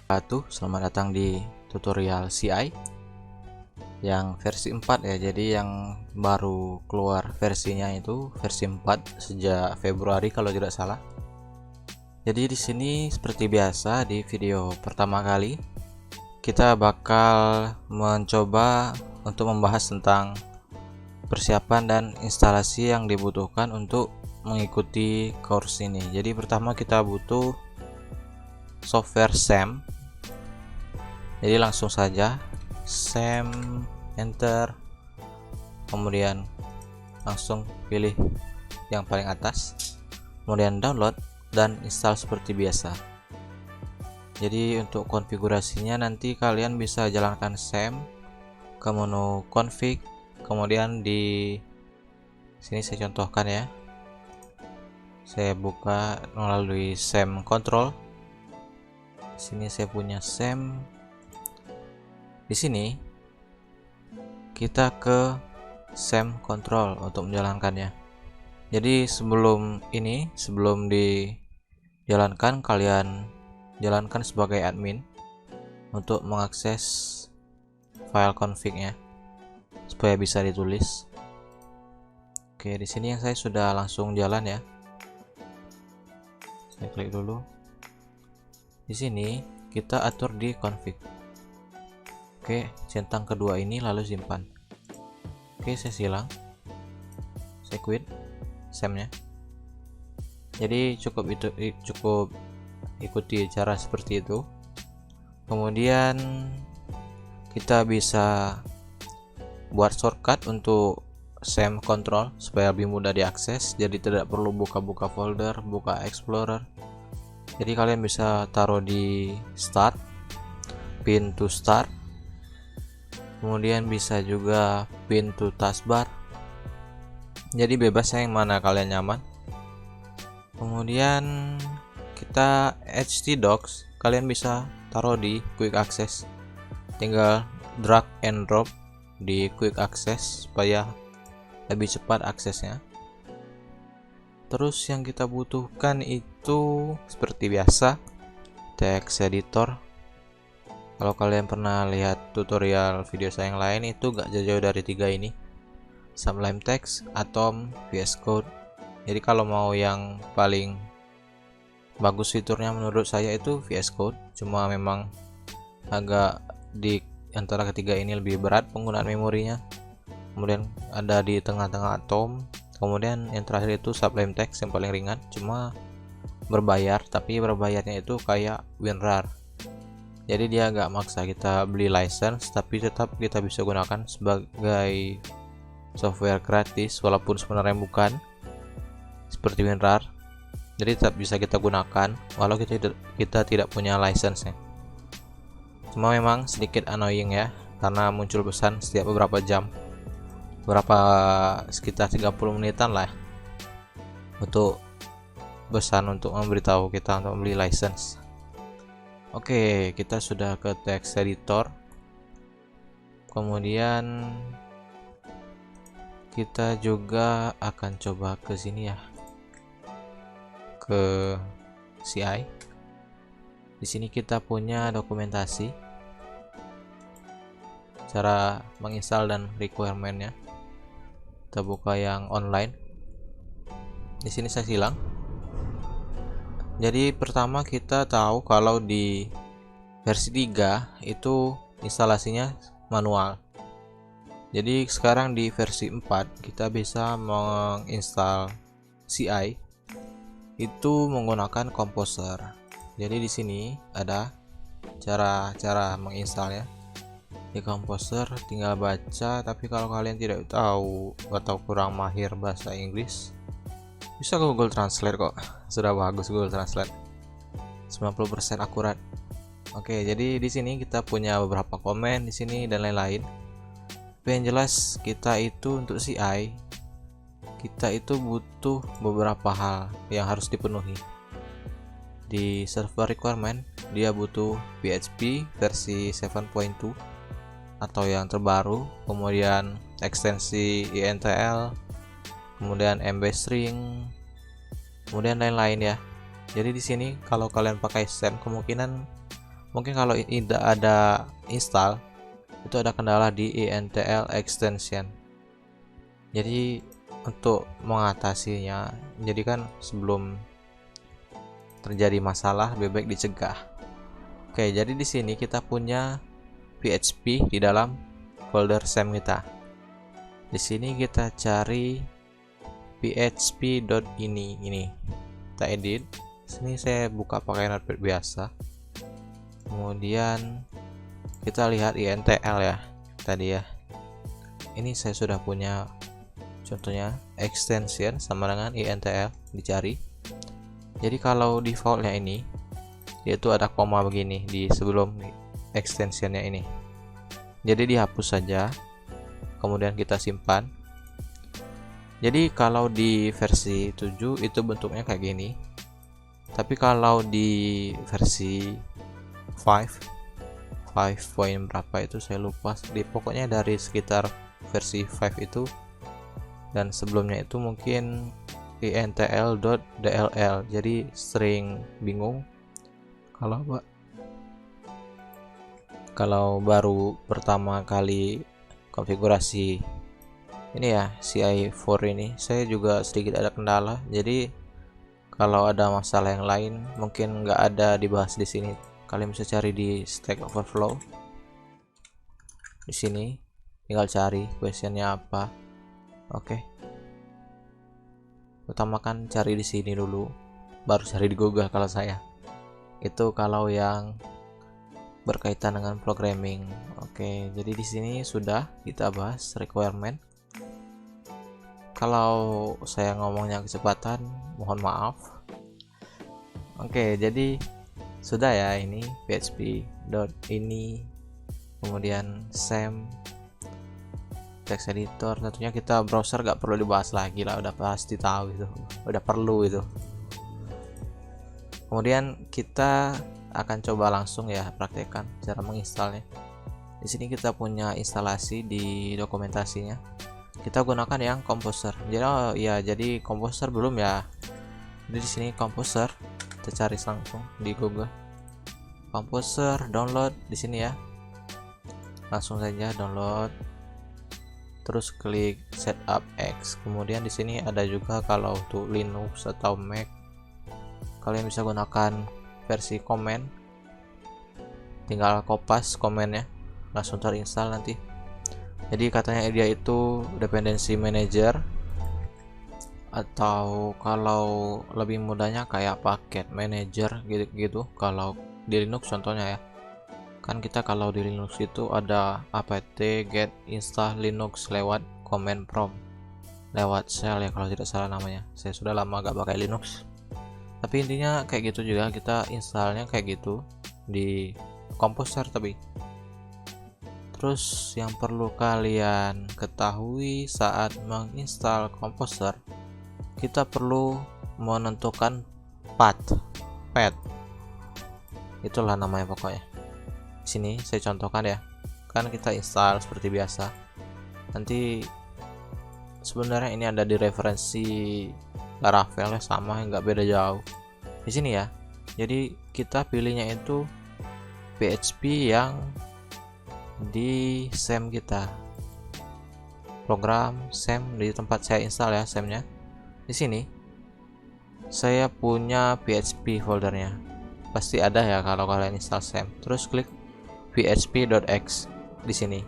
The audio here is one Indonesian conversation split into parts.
Selamat datang di tutorial CI yang versi 4 ya. Jadi yang baru keluar versinya itu versi 4 sejak Februari kalau tidak salah. Jadi di sini seperti biasa di video pertama kali kita bakal mencoba untuk membahas tentang persiapan dan instalasi yang dibutuhkan untuk mengikuti course ini. Jadi pertama kita butuh software SAM. Jadi langsung saja SAM, enter, kemudian langsung pilih yang paling atas, kemudian download dan install seperti biasa. Jadi untuk konfigurasinya nanti kalian bisa jalankan SAM ke menu config, kemudian di sini saya contohkan ya, saya buka melalui SAM control. Sini saya punya SAM. Di sini kita ke SAM control untuk menjalankannya. Jadi sebelum dijalankan, kalian jalankan sebagai admin untuk mengakses file config-nya supaya bisa ditulis. Oke, di sini yang saya sudah langsung jalan ya. Saya klik dulu. Di sini kita atur di config. Oke, centang kedua ini lalu simpan. Oke, saya silang. Saya quit SAM-nya. Jadi cukup ikuti cara seperti itu. Kemudian kita bisa buat shortcut untuk SAM control supaya lebih mudah diakses. Jadi tidak perlu buka-buka folder, buka explorer. Jadi kalian bisa taruh di start, pin to start. Kemudian bisa juga pin to taskbar. Jadi bebas yang mana kalian nyaman. Kemudian kita htdocs, kalian bisa taruh di quick access. Tinggal drag and drop di quick access supaya lebih cepat aksesnya. Terus yang kita butuhkan itu seperti biasa text editor. Kalau kalian pernah lihat tutorial video saya yang lain, itu gak jauh-jauh dari tiga ini, Sublime Text, Atom, VS Code. Jadi kalau mau yang paling bagus fiturnya menurut saya itu VS Code, cuma memang agak di antara ketiga ini lebih berat penggunaan memorinya. Kemudian ada di tengah-tengah Atom, kemudian yang terakhir itu Sublime Text yang paling ringan, cuma berbayar, tapi berbayarnya itu kayak WinRAR. Jadi dia agak maksa kita beli license, tapi tetap kita bisa gunakan sebagai software gratis walaupun sebenarnya bukan, seperti WinRAR. Jadi tetap bisa kita gunakan walau kita tidak punya license-nya. Cuma memang sedikit annoying ya, karena muncul pesan setiap beberapa jam, sekitar 30 menitan lah untuk pesan untuk memberitahu kita untuk membeli license. Oke, kita sudah ke text editor. Kemudian kita juga akan coba ke sini ya, ke CI. Di sini kita punya dokumentasi cara menginstal dan requirement-nya. Kita buka yang online. Di sini saya silang. Jadi pertama kita tahu kalau di versi 3 itu instalasinya manual. Jadi sekarang di versi 4 kita bisa menginstal CI itu menggunakan Composer. Jadi di sini ada cara menginstalnya. Di Composer tinggal baca, tapi kalau kalian tidak tahu atau kurang mahir bahasa Inggris, bisa Google Translate kok. Sudah bagus Google Translate. 90% akurat. Oke, jadi di sini kita punya beberapa komen di sini dan lain-lain. Tapi yang jelas kita itu untuk CI kita itu butuh beberapa hal yang harus dipenuhi. Di server requirement dia butuh PHP versi 7.2 atau yang terbaru, kemudian ekstensi INTL, kemudian MB-string, kemudian lain-lain ya. Jadi di sini kalau kalian pakai SAM kemungkinan mungkin kalau tidak ada install itu ada kendala di INTL extension. Jadi untuk mengatasinya, jadi kan sebelum terjadi masalah lebih baik dicegah. Oke, jadi di sini kita punya PHP di dalam folder SAM kita. Di sini kita cari php.ini ini. Kita edit. Sini saya buka pakai notepad biasa. Kemudian kita lihat INTL ya tadi ya. Ini saya sudah punya contohnya extension sama dengan INTL, dicari. Jadi kalau defaultnya ini yaitu ada koma begini di sebelum extensionnya ini. Jadi dihapus saja. Kemudian kita simpan. Jadi kalau di versi 7 itu bentuknya kayak gini. Tapi kalau di versi 5 poin berapa itu saya lupa, pokoknya dari sekitar versi 5 itu dan sebelumnya itu mungkin intl.dll, jadi sering bingung kalau baru pertama kali konfigurasi ini ya CI4 ini. Saya juga sedikit ada kendala, jadi kalau ada masalah yang lain mungkin nggak ada dibahas di sini. Kalian bisa cari di Stack Overflow. Di sini tinggal cari questionnya apa. Oke. Utamakan cari di sini dulu, baru cari di Google kalau saya. Itu kalau yang berkaitan dengan programming. Oke, jadi di sini sudah kita bahas requirement. Kalau saya ngomongnya kecepatan, mohon maaf. Oke, jadi sudah ya, ini php.ini, kemudian SAM, text editor. Tentunya kita browser gak perlu dibahas lagi lah, udah pasti tahu itu, udah perlu itu. Kemudian kita akan coba langsung ya praktekkan cara menginstalnya. Di sini kita punya instalasi di dokumentasinya. Kita gunakan yang Composer. Jadi Composer belum ya. Jadi di sini Composer, kita cari langsung di Google. Composer download di sini ya. Langsung saja download. Terus klik Setup X. Kemudian di sini ada juga kalau untuk Linux atau Mac, kalian bisa gunakan versi komen. Tinggal kopas komennya, langsung terinstall nanti. Jadi katanya dia itu dependency manager, atau kalau lebih mudahnya kayak paket manager gitu-gitu kalau di Linux contohnya ya. Kan kita kalau di Linux itu ada apt get install linux lewat command prompt, lewat shell ya kalau tidak salah namanya. Saya sudah lama gak pakai Linux, tapi intinya kayak gitu juga, kita installnya kayak gitu di Composer. Tapi terus yang perlu kalian ketahui saat menginstal Composer, kita perlu menentukan path, itulah namanya pokoknya. Di sini saya contohkan ya, kan kita install seperti biasa. Nanti sebenarnya ini ada di referensi Laravel ya, sama, nggak beda jauh di sini ya. Jadi kita pilihnya itu PHP yang di SAM kita, program SAM di tempat saya install ya SAM-nya. Di sini saya punya PHP foldernya, pasti ada ya kalau kalian install SAM. Terus klik php.x di sini.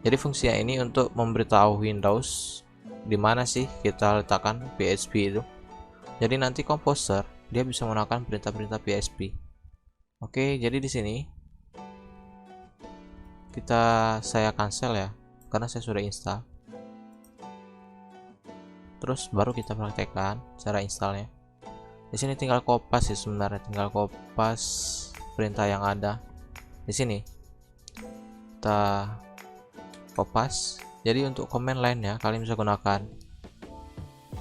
Jadi fungsinya ini untuk memberitahu Windows di mana sih kita letakkan PHP itu. Jadi nanti Composer dia bisa menggunakan perintah-perintah PHP. Oke, jadi di sini saya cancel ya, karena saya sudah install. Terus baru kita praktekkan cara installnya. Di sini tinggal kopas sih sebenarnya, tinggal kopas perintah yang ada di sini. Kita kopas. Jadi untuk command line ya, kalian bisa gunakan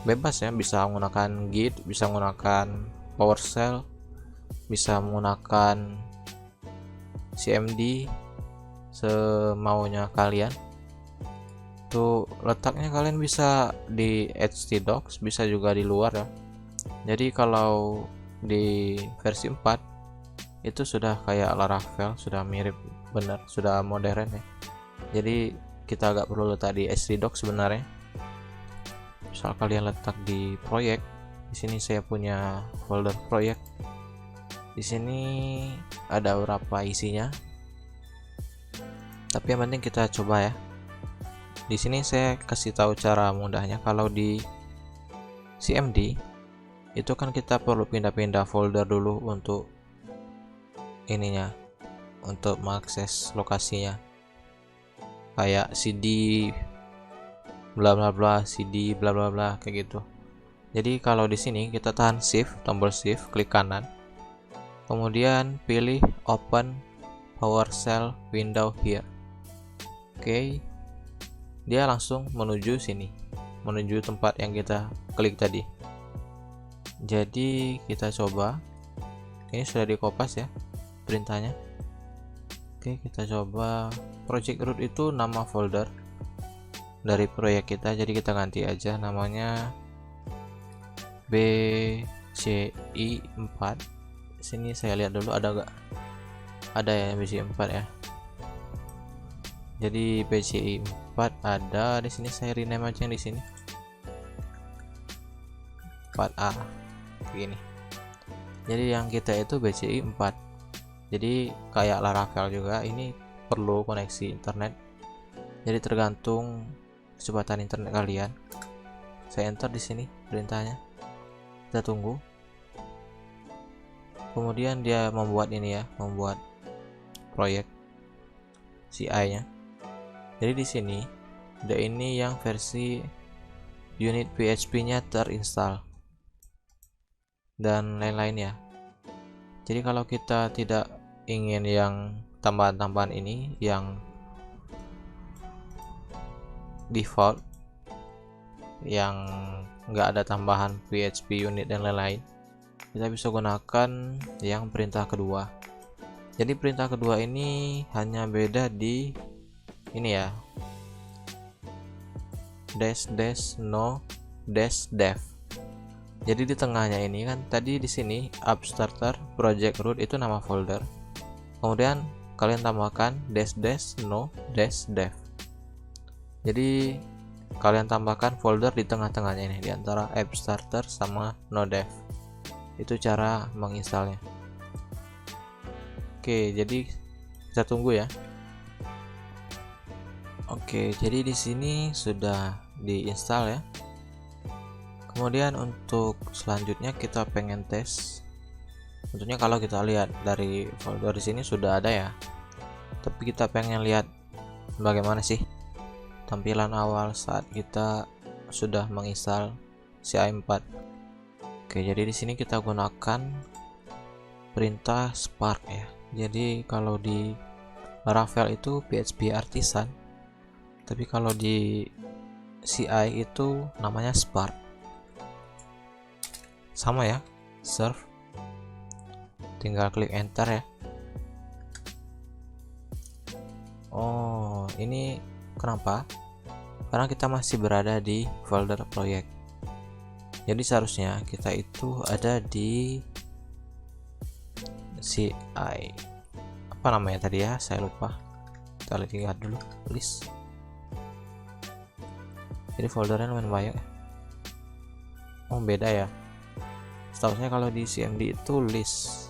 bebas ya, bisa menggunakan git, bisa menggunakan PowerShell, bisa menggunakan cmd, semaunya kalian. Tuh letaknya kalian bisa di htdocs, bisa juga di luar ya. Jadi kalau di versi 4 itu sudah kayak Laravel, sudah mirip bener, sudah modern ya. Jadi kita agak perlu letak di S3 doc sebenarnya. Misal kalian letak di proyek, di sini saya punya folder proyek. Di sini ada beberapa isinya. Tapi yang penting kita coba ya. Di sini saya kasih tahu cara mudahnya. Kalau di CMD itu kan kita perlu pindah-pindah folder dulu untuk ininya, untuk mengakses lokasinya, kayak CD bla bla bla, CD bla bla bla, kayak gitu. Jadi kalau di sini kita tahan shift, tombol shift, klik kanan, kemudian pilih open PowerShell window here. Oke, dia langsung menuju sini, menuju tempat yang kita klik tadi. Jadi kita coba, ini sudah dikopas ya perintahnya. Oke, kita coba. Project root itu nama folder dari proyek kita, jadi kita ganti aja namanya BCI4. Sini saya lihat dulu ada gak, ada ya BCI4 ya. Jadi BCI4 ada di sini, saya rename aja yang di sini 4A begini. Jadi yang kita itu BCI4. Jadi kayak Laravel juga, ini perlu koneksi internet. Jadi tergantung kecepatan internet kalian. Saya enter di sini perintahnya. Kita tunggu. Kemudian dia membuat ini ya, membuat proyek CI-nya. Jadi di sini ada ini yang versi unit PHP-nya terinstall dan lain-lain ya. Jadi kalau kita tidak ingin yang tambahan-tambahan ini, yang default, yang nggak ada tambahan PHP unit dan lain-lain, kita bisa gunakan yang perintah kedua. Jadi perintah kedua ini hanya beda di ini ya, -no -dev. Jadi di tengahnya ini kan tadi di sini app starter project root itu nama folder. Kemudian kalian tambahkan -no -dev. Jadi kalian tambahkan folder di tengah-tengahnya ini, di antara app starter sama no dev. Itu cara menginstalnya. Oke, jadi kita tunggu ya. Oke, jadi di sini sudah diinstal ya. Kemudian untuk selanjutnya kita pengen tes. Tentunya kalau kita lihat dari folder di sini sudah ada ya. Tapi kita pengen lihat bagaimana sih tampilan awal saat kita sudah menginstal CI4. Oke, jadi di sini kita gunakan perintah Spark ya. Jadi kalau di Laravel itu PHP Artisan, tapi kalau di CI itu namanya Spark. Sama ya, serve. Tinggal klik enter ya. Oh, ini kenapa? Karena kita masih berada di folder proyek. Jadi seharusnya kita itu ada di CI. Apa namanya tadi ya? Saya lupa. Kita lihat dulu, list. Jadi foldernya lumayan banyak ya. Oh, beda ya. Seharusnya kalau di CMD itu list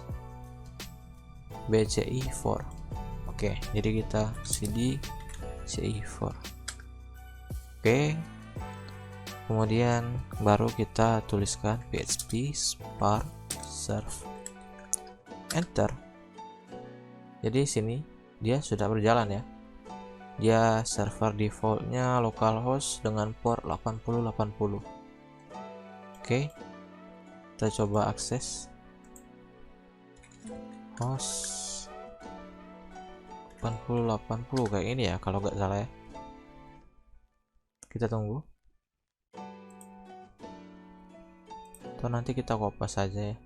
BCI4. Oke, jadi kita cd CI4. Oke, kemudian baru kita tuliskan php spark serve, enter. Jadi sini dia sudah berjalan ya. Dia server defaultnya localhost dengan port 8080. Oke, kita coba akses host 8080 kayak ini ya kalau nggak salah ya. Kita tunggu, atau nanti kita kopas saja ya,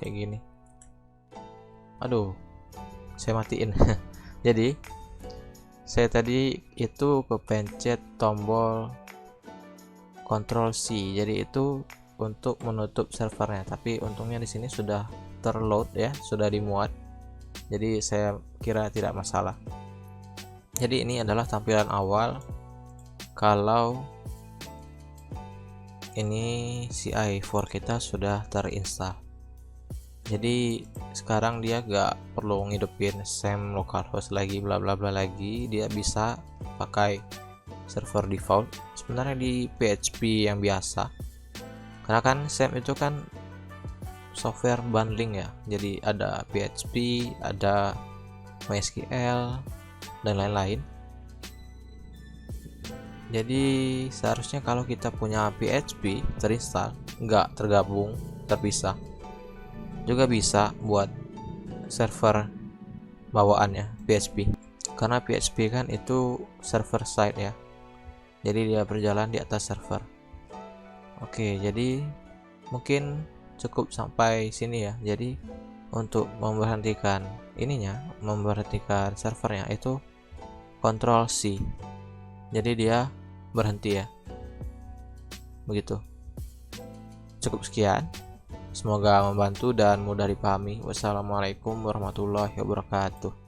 kayak gini. Aduh, saya matiin. Jadi saya tadi itu kepencet tombol Ctrl C, jadi itu untuk menutup servernya, tapi untungnya di sini sudah terload ya, sudah dimuat, jadi saya kira tidak masalah. Jadi ini adalah tampilan awal kalau ini CI4 kita sudah terinstall. Jadi sekarang dia gak perlu ngidupin SAM localhost lagi bla bla bla lagi, dia bisa pakai server default sebenarnya di PHP yang biasa, karena kan SAM itu kan software bundling ya, jadi ada PHP, ada MySQL dan lain-lain. Jadi seharusnya kalau kita punya PHP terinstall, nggak tergabung, terpisah, juga bisa buat server bawaannya PHP, karena PHP kan itu server side ya, jadi dia berjalan di atas server. Oke, jadi mungkin cukup sampai sini ya. Jadi untuk memberhentikan memberhentikan servernya itu Ctrl C, jadi dia berhenti ya, begitu. Cukup sekian, semoga membantu dan mudah dipahami. Wassalamualaikum warahmatullahi wabarakatuh.